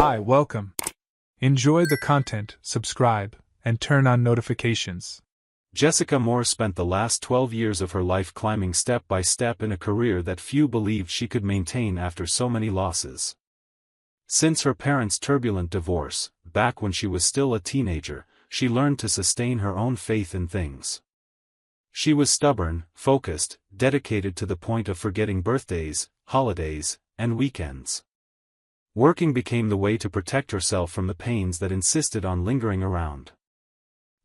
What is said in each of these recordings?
Hi, welcome. Enjoy the content, subscribe, and turn on notifications. Jessica Moore spent the last 12 years of her life climbing step by step in a career that few believed she could maintain after so many losses. Since her parents' turbulent divorce, back when she was still a teenager, she learned to sustain her own faith in things. She was stubborn, focused, dedicated to the point of forgetting birthdays, holidays, and weekends. Working became the way to protect herself from the pains that insisted on lingering around.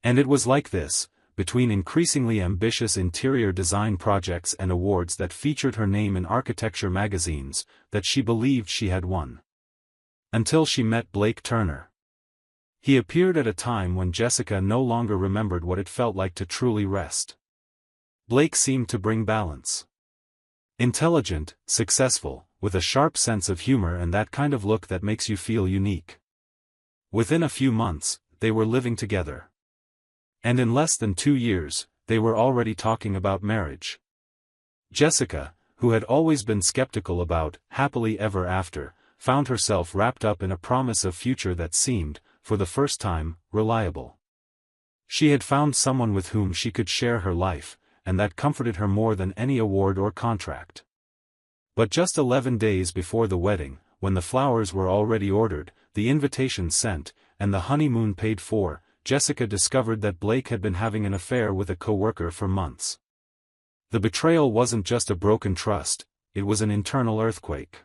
And it was like this, between increasingly ambitious interior design projects and awards that featured her name in architecture magazines, that she believed she had won. Until she met Blake Turner. He appeared at a time when Jessica no longer remembered what it felt like to truly rest. Blake seemed to bring balance. Intelligent, successful, with a sharp sense of humor and that kind of look that makes you feel unique. Within a few months, they were living together. And in less than 2 years, they were already talking about marriage. Jessica, who had always been skeptical about happily ever after, found herself wrapped up in a promise of future that seemed, for the first time, reliable. She had found someone with whom she could share her life, and that comforted her more than any award or contract. But just 11 days before the wedding, when the flowers were already ordered, the invitations sent, and the honeymoon paid for, Jessica discovered that Blake had been having an affair with a co-worker for months. The betrayal wasn't just a broken trust, it was an internal earthquake.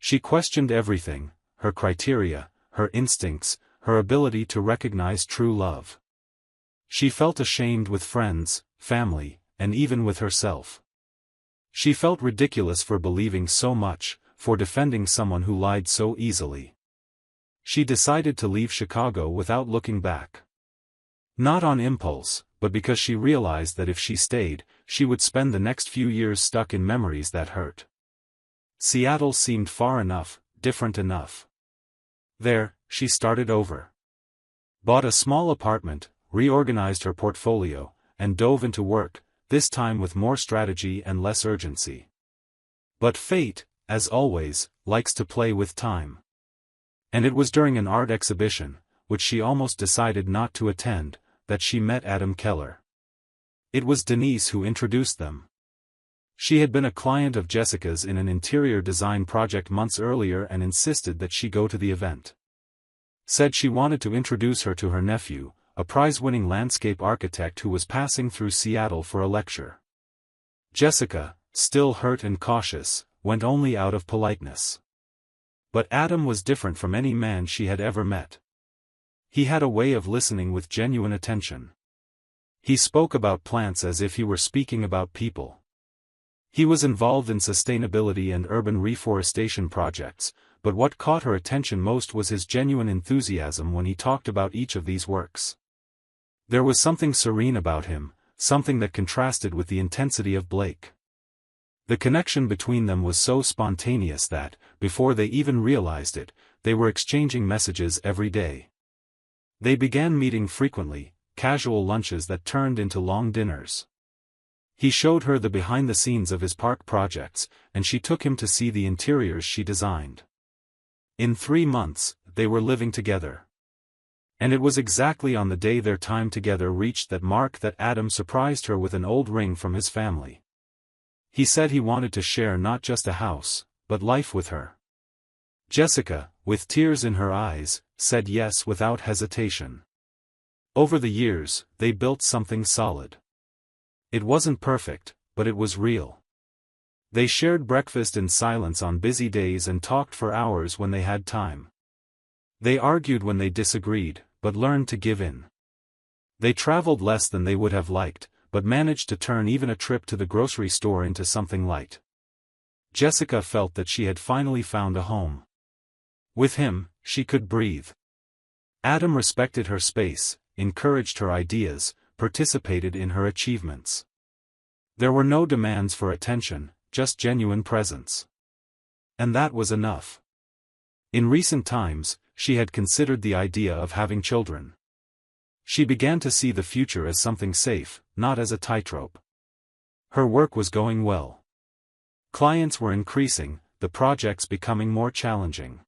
She questioned everything, her criteria, her instincts, her ability to recognize true love. She felt ashamed with friends, family, and even with herself. She felt ridiculous for believing so much, for defending someone who lied so easily. She decided to leave Chicago without looking back. Not on impulse, but because she realized that if she stayed, she would spend the next few years stuck in memories that hurt. Seattle seemed far enough, different enough. There, she started over. Bought a small apartment, reorganized her portfolio, and dove into work, this time with more strategy and less urgency. But fate, as always, likes to play with time. And it was during an art exhibition, which she almost decided not to attend, that she met Adam Keller. It was Denise who introduced them. She had been a client of Jessica's in an interior design project months earlier and insisted that she go to the event. Said she wanted to introduce her to her nephew, a prize-winning landscape architect who was passing through Seattle for a lecture. Jessica, still hurt and cautious, went only out of politeness. But Adam was different from any man she had ever met. He had a way of listening with genuine attention. He spoke about plants as if he were speaking about people. He was involved in sustainability and urban reforestation projects, but what caught her attention most was his genuine enthusiasm when he talked about each of these works. There was something serene about him, something that contrasted with the intensity of Blake. The connection between them was so spontaneous that, before they even realized it, they were exchanging messages every day. They began meeting frequently, casual lunches that turned into long dinners. He showed her the behind-the-scenes of his park projects, and she took him to see the interiors she designed. In 3 months, they were living together. And it was exactly on the day their time together reached that mark that Adam surprised her with an old ring from his family. He said he wanted to share not just a house, but life with her. Jessica, with tears in her eyes, said yes without hesitation. Over the years, they built something solid. It wasn't perfect, but it was real. They shared breakfast in silence on busy days and talked for hours when they had time. They argued when they disagreed, but learned to give in. They traveled less than they would have liked, but managed to turn even a trip to the grocery store into something light. Jessica felt that she had finally found a home. With him, she could breathe. Adam respected her space, encouraged her ideas, participated in her achievements. There were no demands for attention, just genuine presence. And that was enough. In recent times, she had considered the idea of having children. She began to see the future as something safe, not as a tightrope. Her work was going well. Clients were increasing, the projects becoming more challenging.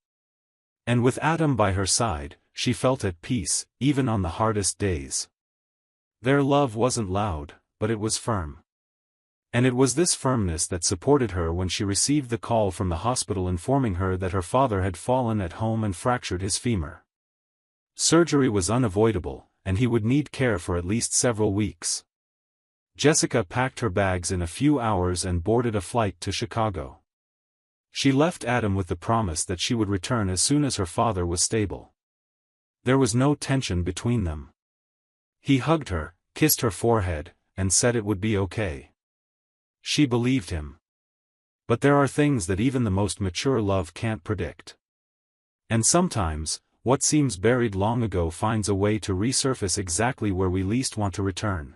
And with Adam by her side, she felt at peace, even on the hardest days. Their love wasn't loud, but it was firm. And it was this firmness that supported her when she received the call from the hospital informing her that her father had fallen at home and fractured his femur. Surgery was unavoidable, and he would need care for at least several weeks. Jessica packed her bags in a few hours and boarded a flight to Chicago. She left Adam with the promise that she would return as soon as her father was stable. There was no tension between them. He hugged her, kissed her forehead, and said it would be okay. She believed him. But there are things that even the most mature love can't predict. And sometimes, what seems buried long ago finds a way to resurface exactly where we least want to return.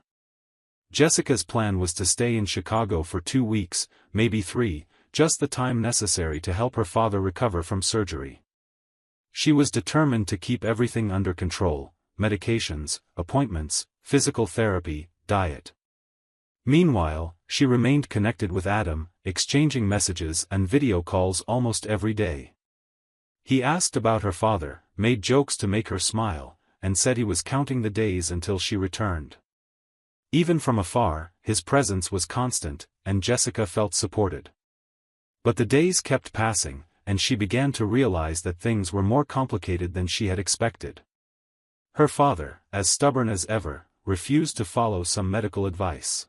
Jessica's plan was to stay in Chicago for 2 weeks, maybe 3, just the time necessary to help her father recover from surgery. She was determined to keep everything under control: medications, appointments, physical therapy, diet. Meanwhile, she remained connected with Adam, exchanging messages and video calls almost every day. He asked about her father, made jokes to make her smile, and said he was counting the days until she returned. Even from afar, his presence was constant, and Jessica felt supported. But the days kept passing, and she began to realize that things were more complicated than she had expected. Her father, as stubborn as ever, refused to follow some medical advice.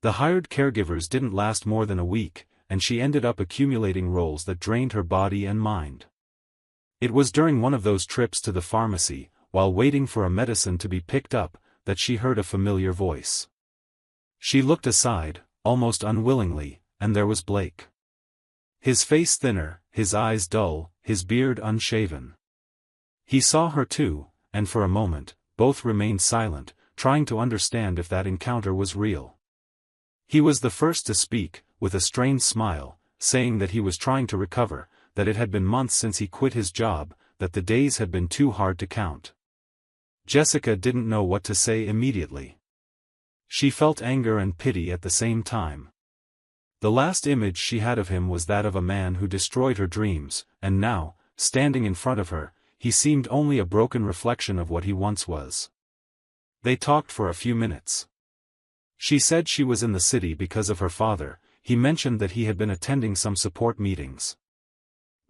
The hired caregivers didn't last more than a week, and she ended up accumulating roles that drained her body and mind. It was during one of those trips to the pharmacy, while waiting for a medicine to be picked up, that she heard a familiar voice. She looked aside, almost unwillingly, and there was Blake. His face thinner, his eyes dull, his beard unshaven. He saw her too, and for a moment, both remained silent, trying to understand if that encounter was real. He was the first to speak, with a strained smile, saying that he was trying to recover, that it had been months since he quit his job, that the days had been too hard to count. Jessica didn't know what to say immediately. She felt anger and pity at the same time. The last image she had of him was that of a man who destroyed her dreams, and now, standing in front of her, he seemed only a broken reflection of what he once was. They talked for a few minutes. She said she was in the city because of her father. He mentioned that he had been attending some support meetings.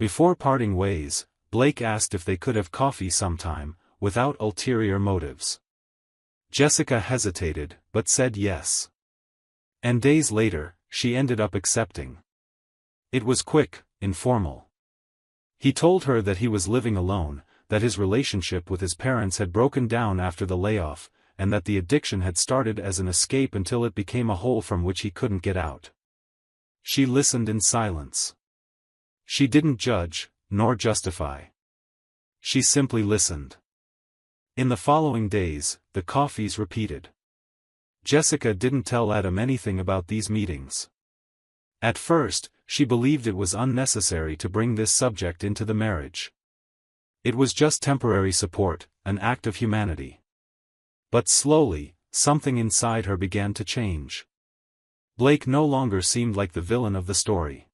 Before parting ways, Blake asked if they could have coffee sometime, without ulterior motives. Jessica hesitated, but said yes. And days later, she ended up accepting. It was quick, informal. He told her that he was living alone, that his relationship with his parents had broken down after the layoff, and that the addiction had started as an escape until it became a hole from which he couldn't get out. She listened in silence. She didn't judge, nor justify. She simply listened. In the following days, the coffees repeated. Jessica didn't tell Adam anything about these meetings. At first, she believed it was unnecessary to bring this subject into the marriage. It was just temporary support, an act of humanity. But slowly, something inside her began to change. Blake no longer seemed like the villain of the story.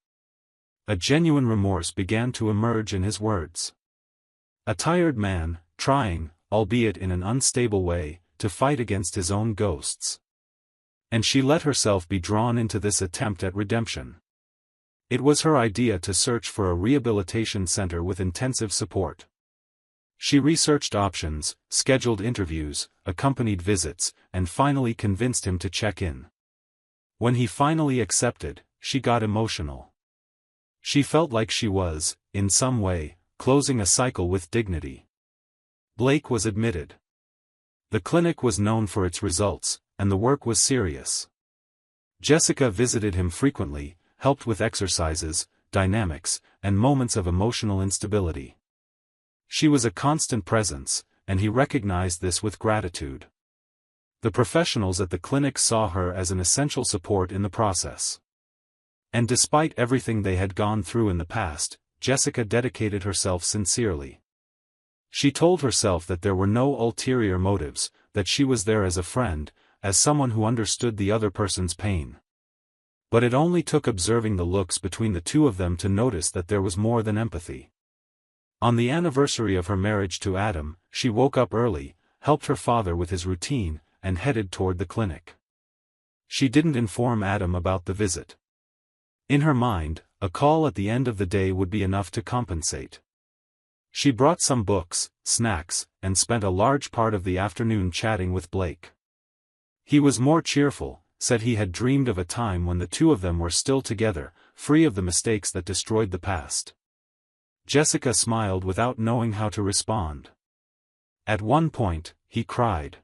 A genuine remorse began to emerge in his words. A tired man, trying, albeit in an unstable way, to fight against his own ghosts. And she let herself be drawn into this attempt at redemption. It was her idea to search for a rehabilitation center with intensive support. She researched options, scheduled interviews, accompanied visits, and finally convinced him to check in. When he finally accepted, she got emotional. She felt like she was, in some way, closing a cycle with dignity. Blake was admitted. The clinic was known for its results, and the work was serious. Jessica visited him frequently, helped with exercises, dynamics, and moments of emotional instability. She was a constant presence, and he recognized this with gratitude. The professionals at the clinic saw her as an essential support in the process. And despite everything they had gone through in the past, Jessica dedicated herself sincerely. She told herself that there were no ulterior motives, that she was there as a friend, as someone who understood the other person's pain. But it only took observing the looks between the two of them to notice that there was more than empathy. On the anniversary of her marriage to Adam, she woke up early, helped her father with his routine, and headed toward the clinic. She didn't inform Adam about the visit. In her mind, a call at the end of the day would be enough to compensate. She brought some books, snacks, and spent a large part of the afternoon chatting with Blake. He was more cheerful, said he had dreamed of a time when the two of them were still together, free of the mistakes that destroyed the past. Jessica smiled without knowing how to respond. At one point, he cried.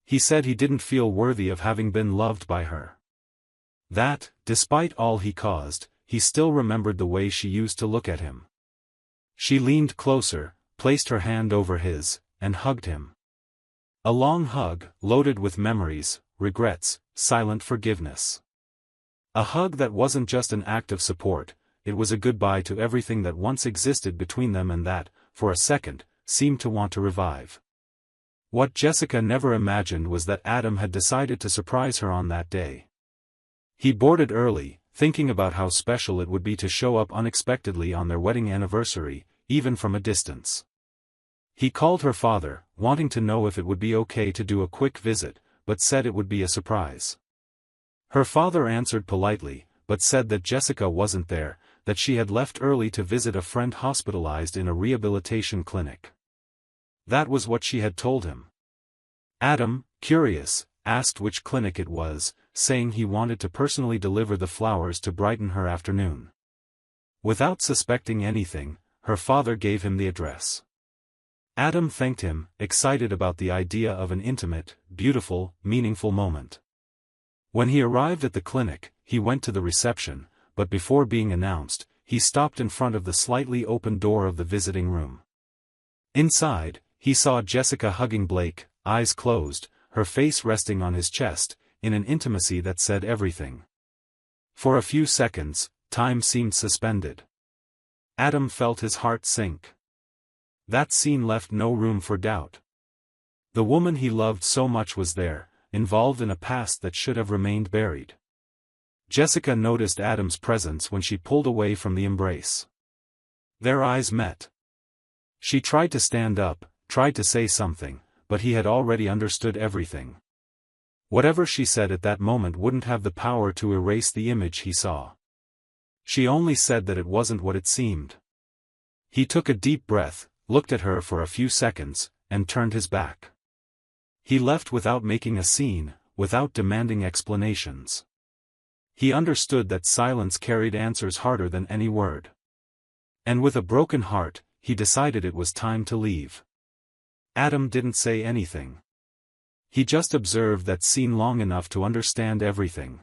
He said he didn't feel worthy of having been loved by her. That, despite all he caused, he still remembered the way she used to look at him. She leaned closer, placed her hand over his, and hugged him. A long hug, loaded with memories, regrets, silent forgiveness. A hug that wasn't just an act of support, it was a goodbye to everything that once existed between them and that, for a second, seemed to want to revive. What Jessica never imagined was that Adam had decided to surprise her on that day. He boarded early, thinking about how special it would be to show up unexpectedly on their wedding anniversary, even from a distance. He called her father, wanting to know if it would be okay to do a quick visit, but said it would be a surprise. Her father answered politely, but said that Jessica wasn't there, that she had left early to visit a friend hospitalized in a rehabilitation clinic. That was what she had told him. Adam, curious, asked which clinic it was, saying he wanted to personally deliver the flowers to brighten her afternoon. Without suspecting anything, her father gave him the address. Adam thanked him, excited about the idea of an intimate, beautiful, meaningful moment. When he arrived at the clinic, he went to the reception, but before being announced, he stopped in front of the slightly open door of the visiting room. Inside, he saw Jessica hugging Blake, eyes closed, her face resting on his chest, in an intimacy that said everything. For a few seconds, time seemed suspended. Adam felt his heart sink. That scene left no room for doubt. The woman he loved so much was there, involved in a past that should have remained buried. Jessica noticed Adam's presence when she pulled away from the embrace. Their eyes met. She tried to stand up, tried to say something, but he had already understood everything. Whatever she said at that moment wouldn't have the power to erase the image he saw. She only said that it wasn't what it seemed. He took a deep breath, looked at her for a few seconds, and turned his back. He left without making a scene, without demanding explanations. He understood that silence carried answers harder than any word. And with a broken heart, he decided it was time to leave. Adam didn't say anything. He just observed that scene long enough to understand everything.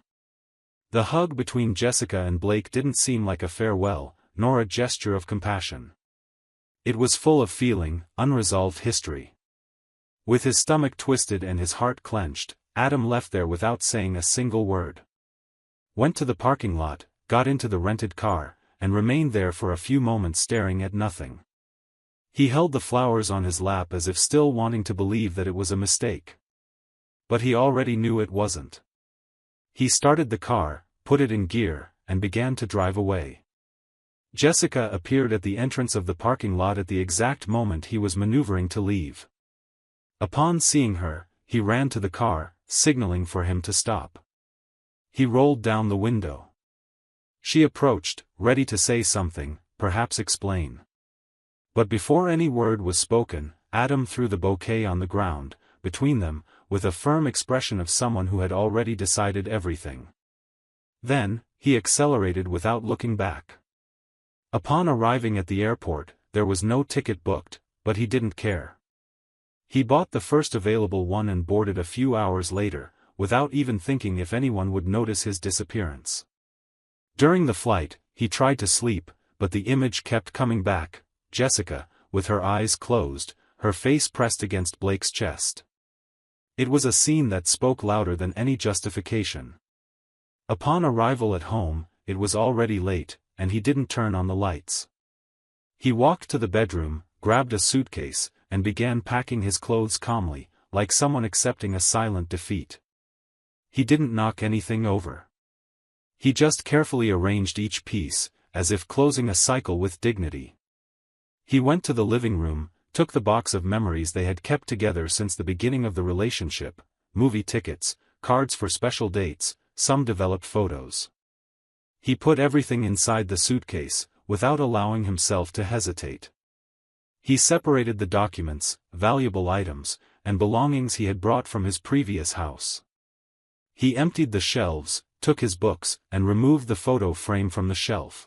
The hug between Jessica and Blake didn't seem like a farewell, nor a gesture of compassion. It was full of feeling, unresolved history. With his stomach twisted and his heart clenched, Adam left there without saying a single word. Went to the parking lot, got into the rented car, and remained there for a few moments staring at nothing. He held the flowers on his lap as if still wanting to believe that it was a mistake. But he already knew it wasn't. He started the car, put it in gear, and began to drive away. Jessica appeared at the entrance of the parking lot at the exact moment he was maneuvering to leave. Upon seeing her, he ran to the car, signaling for him to stop. He rolled down the window. She approached, ready to say something, perhaps explain. But before any word was spoken, Adam threw the bouquet on the ground, between them, with a firm expression of someone who had already decided everything. Then, he accelerated without looking back. Upon arriving at the airport, there was no ticket booked, but he didn't care. He bought the first available one and boarded a few hours later, without even thinking if anyone would notice his disappearance. During the flight, he tried to sleep, but the image kept coming back, Jessica, with her eyes closed, her face pressed against Blake's chest. It was a scene that spoke louder than any justification. Upon arrival at home, it was already late, and he didn't turn on the lights. He walked to the bedroom, grabbed a suitcase, and began packing his clothes calmly, like someone accepting a silent defeat. He didn't knock anything over. He just carefully arranged each piece, as if closing a cycle with dignity. He went to the living room, took the box of memories they had kept together since the beginning of the relationship, movie tickets, cards for special dates, some developed photos. He put everything inside the suitcase, without allowing himself to hesitate. He separated the documents, valuable items, and belongings he had brought from his previous house. He emptied the shelves, took his books, and removed the photo frame from the shelf.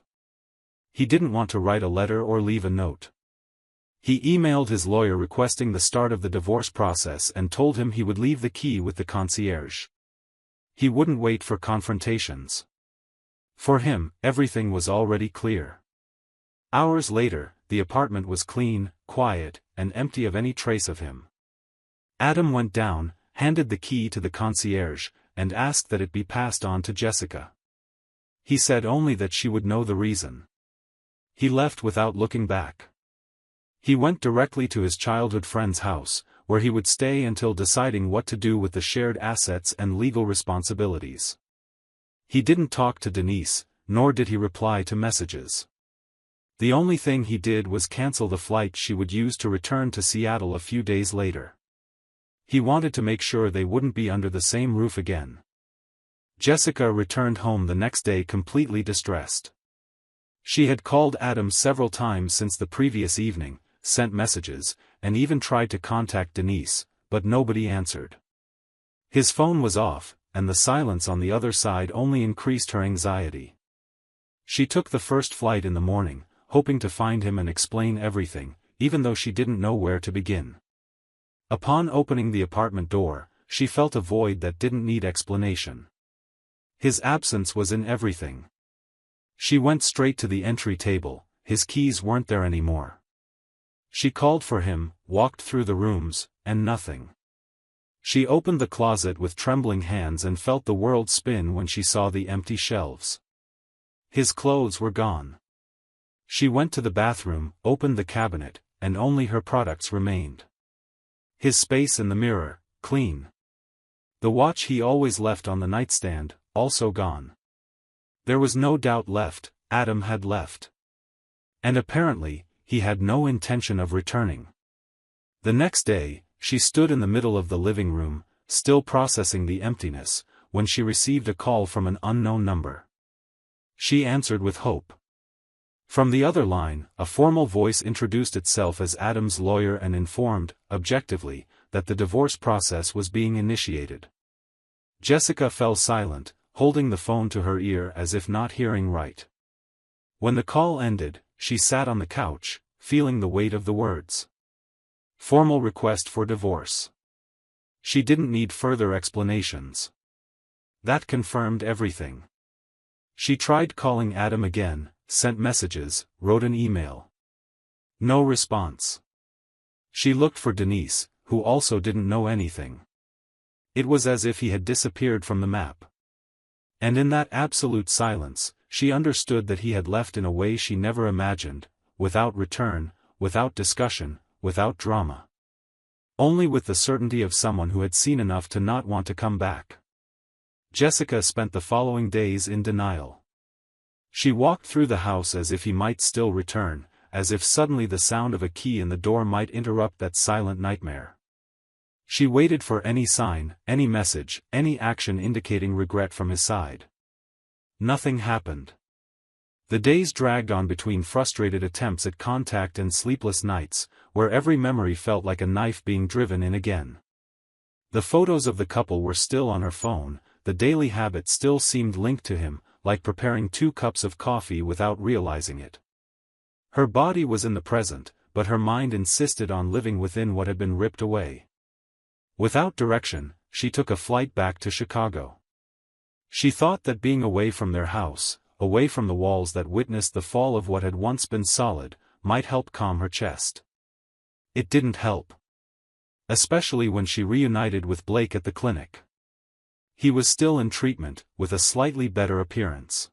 He didn't want to write a letter or leave a note. He emailed his lawyer requesting the start of the divorce process and told him he would leave the key with the concierge. He wouldn't wait for confrontations. For him, everything was already clear. Hours later, the apartment was clean, quiet, and empty of any trace of him. Adam went down, handed the key to the concierge, and asked that it be passed on to Jessica. He said only that she would know the reason. He left without looking back. He went directly to his childhood friend's house, where he would stay until deciding what to do with the shared assets and legal responsibilities. He didn't talk to Denise, nor did he reply to messages. The only thing he did was cancel the flight she would use to return to Seattle a few days later. He wanted to make sure they wouldn't be under the same roof again. Jessica returned home the next day completely distressed. She had called Adam several times since the previous evening, sent messages, and even tried to contact Denise, but nobody answered. His phone was off, and the silence on the other side only increased her anxiety. She took the first flight in the morning, hoping to find him and explain everything, even though she didn't know where to begin. Upon opening the apartment door, she felt a void that didn't need explanation. His absence was in everything. She went straight to the entry table, his keys weren't there anymore. She called for him, walked through the rooms, and nothing. She opened the closet with trembling hands and felt the world spin when she saw the empty shelves. His clothes were gone. She went to the bathroom, opened the cabinet, and only her products remained. His space in the mirror, clean. The watch he always left on the nightstand, also gone. There was no doubt left, Adam had left. And apparently, he had no intention of returning. The next day, she stood in the middle of the living room, still processing the emptiness, when she received a call from an unknown number. She answered with hope. From the other line, a formal voice introduced itself as Adam's lawyer and informed, objectively, that the divorce process was being initiated. Jessica fell silent, holding the phone to her ear as if not hearing right. When the call ended, she sat on the couch, feeling the weight of the words. Formal request for divorce. She didn't need further explanations. That confirmed everything. She tried calling Adam again, sent messages, wrote an email. No response. She looked for Denise, who also didn't know anything. It was as if he had disappeared from the map. And in that absolute silence, she understood that he had left in a way she never imagined, without return, without discussion, without drama. Only with the certainty of someone who had seen enough to not want to come back. Jessica spent the following days in denial. She walked through the house as if he might still return, as if suddenly the sound of a key in the door might interrupt that silent nightmare. She waited for any sign, any message, any action indicating regret from his side. Nothing happened. The days dragged on between frustrated attempts at contact and sleepless nights, where every memory felt like a knife being driven in again. The photos of the couple were still on her phone, the daily habit still seemed linked to him, like preparing 2 cups of coffee without realizing it. Her body was in the present, but her mind insisted on living within what had been ripped away. Without direction, she took a flight back to Chicago. She thought that being away from their house, away from the walls that witnessed the fall of what had once been solid, might help calm her chest. It didn't help. Especially when she reunited with Blake at the clinic. He was still in treatment, with a slightly better appearance.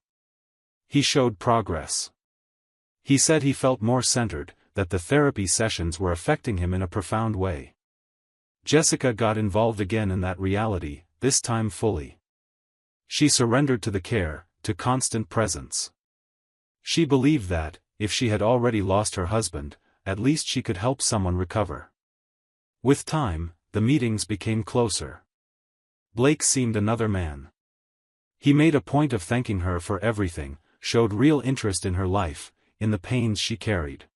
He showed progress. He said he felt more centered, that the therapy sessions were affecting him in a profound way. Jessica got involved again in that reality, this time fully. She surrendered to the care, to constant presence. She believed that, if she had already lost her husband, at least she could help someone recover. With time, the meetings became closer. Blake seemed another man. He made a point of thanking her for everything, showed real interest in her life, in the pains she carried.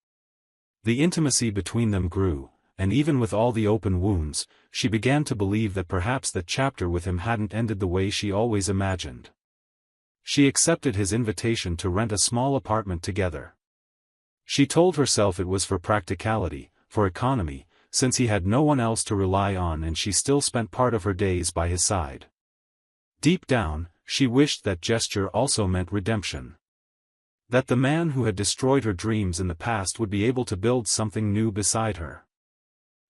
The intimacy between them grew, and even with all the open wounds, she began to believe that perhaps that chapter with him hadn't ended the way she always imagined. She accepted his invitation to rent a small apartment together. She told herself it was for practicality, for economy, since he had no one else to rely on and she still spent part of her days by his side. Deep down, she wished that gesture also meant redemption. That the man who had destroyed her dreams in the past would be able to build something new beside her.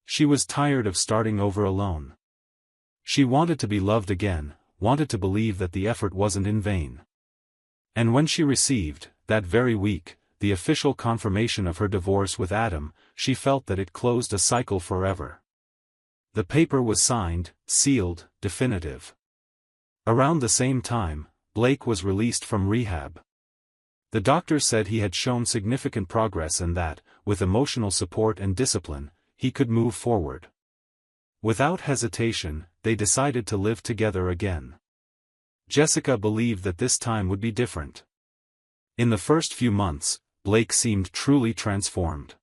She was tired of starting over alone. She wanted to be loved again, wanted to believe that the effort wasn't in vain. And when she received, that very week, the official confirmation of her divorce with Adam, she felt that it closed a cycle forever. The paper was signed, sealed, definitive. Around the same time, Blake was released from rehab. The doctor said he had shown significant progress and that, with emotional support and discipline, he could move forward. Without hesitation, they decided to live together again. Jessica believed that this time would be different. In the first few months, Blake seemed truly transformed.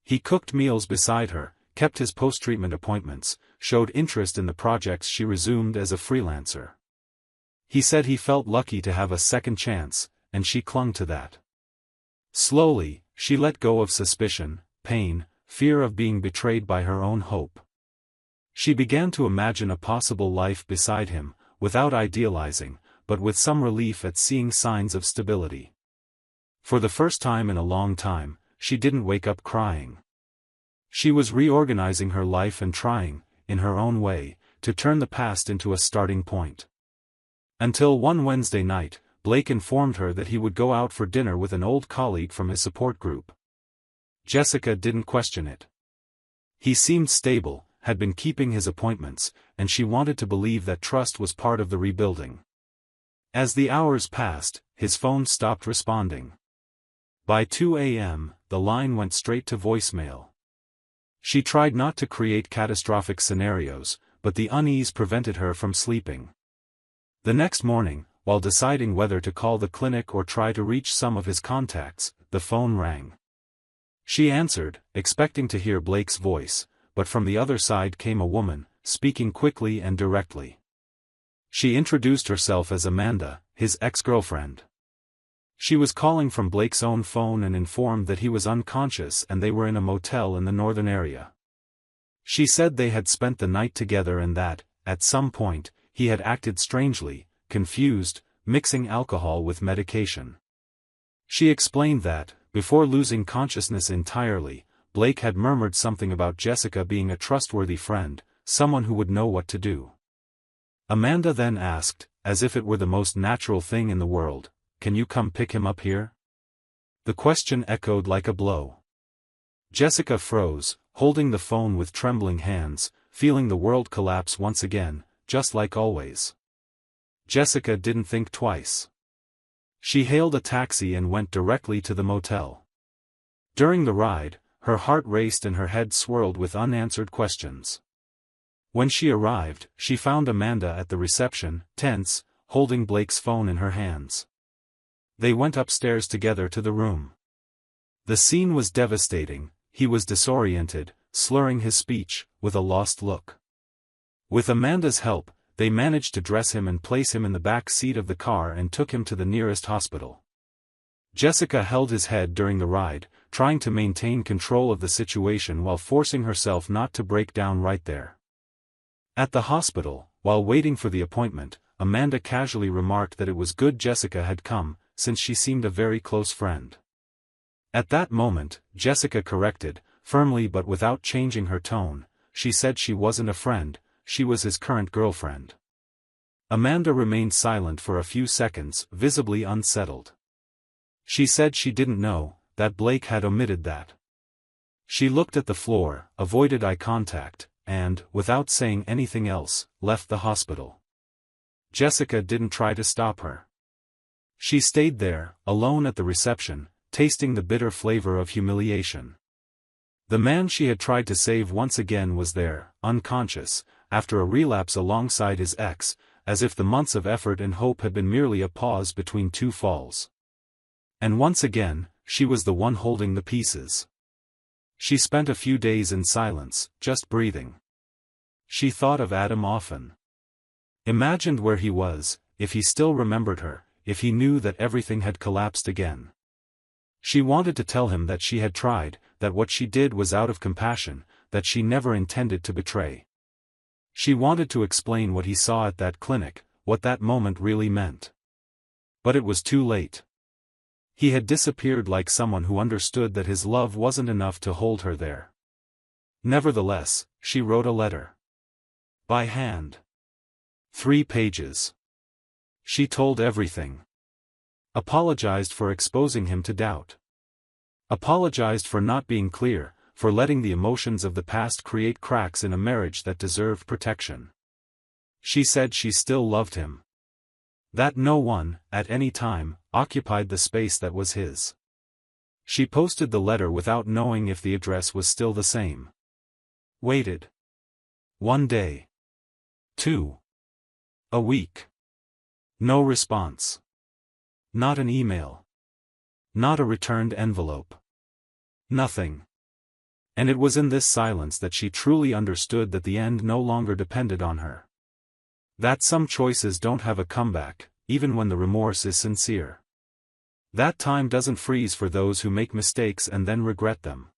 He cooked meals beside her, kept his post-treatment appointments, showed interest in the projects she resumed as a freelancer. He said he felt lucky to have a second chance, and she clung to that. Slowly, she let go of suspicion, pain, fear of being betrayed by her own hope. She began to imagine a possible life beside him, without idealizing, but with some relief at seeing signs of stability. For the first time in a long time, she didn't wake up crying. She was reorganizing her life and trying, in her own way, to turn the past into a starting point. Until one Wednesday night, Blake informed her that he would go out for dinner with an old colleague from his support group. Jessica didn't question it. He seemed stable, had been keeping his appointments, and she wanted to believe that trust was part of the rebuilding. As the hours passed, his phone stopped responding. By 2 a.m., the line went straight to voicemail. She tried not to create catastrophic scenarios, but the unease prevented her from sleeping. The next morning, while deciding whether to call the clinic or try to reach some of his contacts, the phone rang. She answered, expecting to hear Blake's voice, but from the other side came a woman, speaking quickly and directly. She introduced herself as Amanda, his ex-girlfriend. She was calling from Blake's own phone and informed that he was unconscious and they were in a motel in the northern area. She said they had spent the night together and that, at some point, he had acted strangely, confused, mixing alcohol with medication. She explained that, before losing consciousness entirely, Blake had murmured something about Jessica being a trustworthy friend, someone who would know what to do. Amanda then asked, as if it were the most natural thing in the world, "Can you come pick him up here?" The question echoed like a blow. Jessica froze, holding the phone with trembling hands, feeling the world collapse once again, just like always. Jessica didn't think twice. She hailed a taxi and went directly to the motel. During the ride, her heart raced and her head swirled with unanswered questions. When she arrived, she found Amanda at the reception, tense, holding Blake's phone in her hands. They went upstairs together to the room. The scene was devastating. He was disoriented, slurring his speech, with a lost look. With Amanda's help, they managed to dress him and place him in the back seat of the car and took him to the nearest hospital. Jessica held his head during the ride, trying to maintain control of the situation while forcing herself not to break down right there. At the hospital, while waiting for the appointment, Amanda casually remarked that it was good Jessica had come, since she seemed a very close friend. At that moment, Jessica corrected, firmly but without changing her tone. She said she wasn't a friend, she was his current girlfriend. Amanda remained silent for a few seconds, visibly unsettled. She said she didn't know, that Blake had omitted that. She looked at the floor, avoided eye contact, and, without saying anything else, left the hospital. Jessica didn't try to stop her. She stayed there, alone at the reception, tasting the bitter flavor of humiliation. The man she had tried to save once again was there, unconscious, after a relapse alongside his ex, as if the months of effort and hope had been merely a pause between two falls. And once again, she was the one holding the pieces. She spent a few days in silence, just breathing. She thought of Adam often. Imagined where he was, if he still remembered her, if he knew that everything had collapsed again. She wanted to tell him that she had tried, that what she did was out of compassion, that she never intended to betray. She wanted to explain what he saw at that clinic, what that moment really meant. But it was too late. He had disappeared like someone who understood that his love wasn't enough to hold her there. Nevertheless, she wrote a letter. By hand. 3 pages. She told everything. Apologized for exposing him to doubt. Apologized for not being clear, for letting the emotions of the past create cracks in a marriage that deserved protection. She said she still loved him. That no one, at any time, occupied the space that was his. She posted the letter without knowing if the address was still the same. Waited. 1 day. 2. A week. No response. Not an email. Not a returned envelope. Nothing. And it was in this silence that she truly understood that the end no longer depended on her. That some choices don't have a comeback, even when the remorse is sincere. That time doesn't freeze for those who make mistakes and then regret them.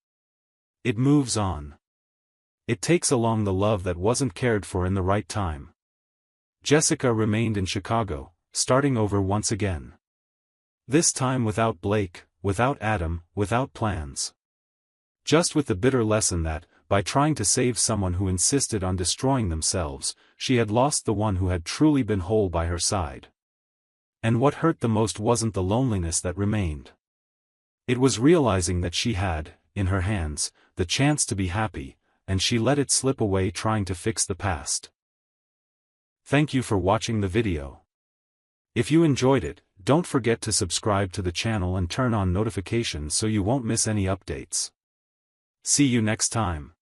It moves on. It takes along the love that wasn't cared for in the right time. Jessica remained in Chicago, starting over once again. This time without Blake, without Adam, without plans. Just with the bitter lesson that, by trying to save someone who insisted on destroying themselves, she had lost the one who had truly been whole by her side. And what hurt the most wasn't the loneliness that remained. It was realizing that she had, in her hands, the chance to be happy, and she let it slip away trying to fix the past. Thank you for watching the video. If you enjoyed it, don't forget to subscribe to the channel and turn on notifications so you won't miss any updates. See you next time.